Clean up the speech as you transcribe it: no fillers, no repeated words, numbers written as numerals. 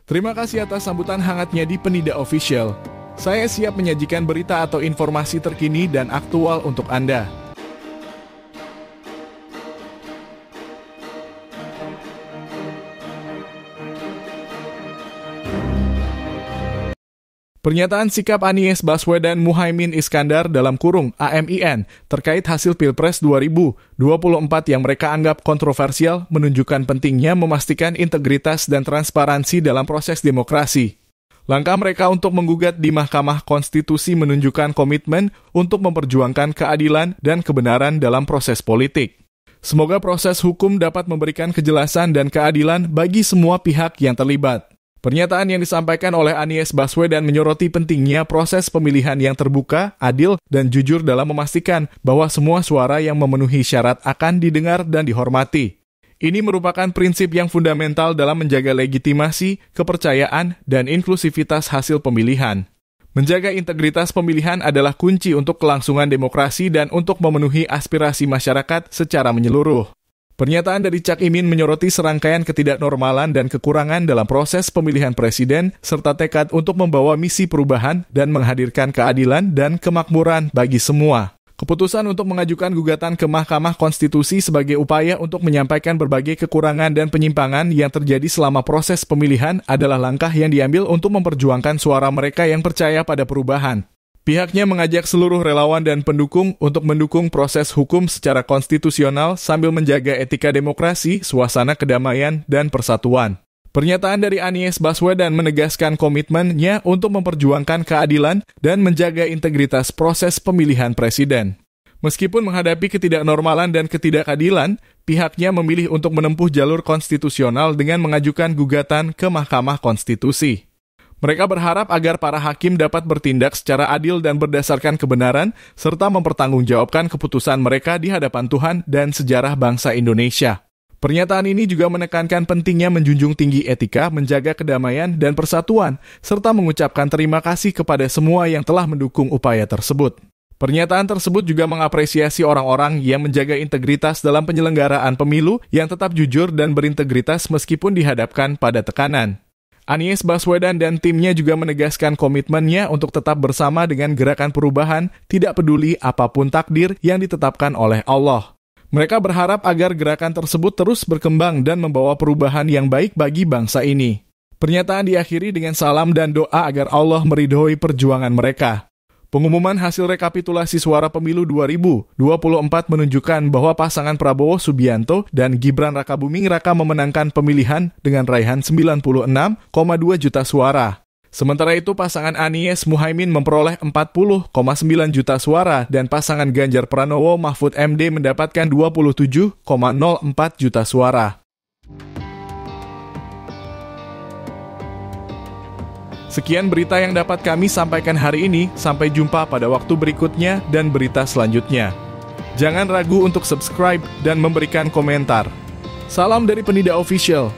Terima kasih atas sambutan hangatnya di Penida Official. Saya siap menyajikan berita atau informasi terkini dan aktual untuk Anda. Pernyataan sikap Anies Baswedan Muhaimin Iskandar dalam kurung AMIN terkait hasil Pilpres 2024 yang mereka anggap kontroversial menunjukkan pentingnya memastikan integritas dan transparansi dalam proses demokrasi. Langkah mereka untuk menggugat di Mahkamah Konstitusi menunjukkan komitmen untuk memperjuangkan keadilan dan kebenaran dalam proses politik. Semoga proses hukum dapat memberikan kejelasan dan keadilan bagi semua pihak yang terlibat. Pernyataan yang disampaikan oleh Anies Baswedan menyoroti pentingnya proses pemilihan yang terbuka, adil, dan jujur dalam memastikan bahwa semua suara yang memenuhi syarat akan didengar dan dihormati. Ini merupakan prinsip yang fundamental dalam menjaga legitimasi, kepercayaan, dan inklusivitas hasil pemilihan. Menjaga integritas pemilihan adalah kunci untuk kelangsungan demokrasi dan untuk memenuhi aspirasi masyarakat secara menyeluruh. Pernyataan dari Cak Imin menyoroti serangkaian ketidaknormalan dan kekurangan dalam proses pemilihan presiden, serta tekad untuk membawa misi perubahan dan menghadirkan keadilan dan kemakmuran bagi semua. Keputusan untuk mengajukan gugatan ke Mahkamah Konstitusi sebagai upaya untuk menyampaikan berbagai kekurangan dan penyimpangan yang terjadi selama proses pemilihan adalah langkah yang diambil untuk memperjuangkan suara mereka yang percaya pada perubahan. Pihaknya mengajak seluruh relawan dan pendukung untuk mendukung proses hukum secara konstitusional sambil menjaga etika demokrasi, suasana kedamaian, dan persatuan. Pernyataan dari Anies Baswedan menegaskan komitmennya untuk memperjuangkan keadilan dan menjaga integritas proses pemilihan presiden. Meskipun menghadapi ketidaknormalan dan ketidakadilan, pihaknya memilih untuk menempuh jalur konstitusional dengan mengajukan gugatan ke Mahkamah Konstitusi. Mereka berharap agar para hakim dapat bertindak secara adil dan berdasarkan kebenaran, serta mempertanggungjawabkan keputusan mereka di hadapan Tuhan dan sejarah bangsa Indonesia. Pernyataan ini juga menekankan pentingnya menjunjung tinggi etika, menjaga kedamaian dan persatuan, serta mengucapkan terima kasih kepada semua yang telah mendukung upaya tersebut. Pernyataan tersebut juga mengapresiasi orang-orang yang menjaga integritas dalam penyelenggaraan pemilu yang tetap jujur dan berintegritas meskipun dihadapkan pada tekanan. Anies Baswedan dan timnya juga menegaskan komitmennya untuk tetap bersama dengan gerakan perubahan, tidak peduli apapun takdir yang ditetapkan oleh Allah. Mereka berharap agar gerakan tersebut terus berkembang dan membawa perubahan yang baik bagi bangsa ini. Pernyataan diakhiri dengan salam dan doa agar Allah meridhoi perjuangan mereka. Pengumuman hasil rekapitulasi suara pemilu 2024 menunjukkan bahwa pasangan Prabowo Subianto dan Gibran Rakabuming Raka memenangkan pemilihan dengan raihan 96,2 juta suara. Sementara itu pasangan Anies Muhaimin memperoleh 40,9 juta suara dan pasangan Ganjar Pranowo Mahfud MD mendapatkan 27,04 juta suara. Sekian berita yang dapat kami sampaikan hari ini. Sampai jumpa pada waktu berikutnya dan berita selanjutnya. Jangan ragu untuk subscribe dan memberikan komentar. Salam dari Penida Official.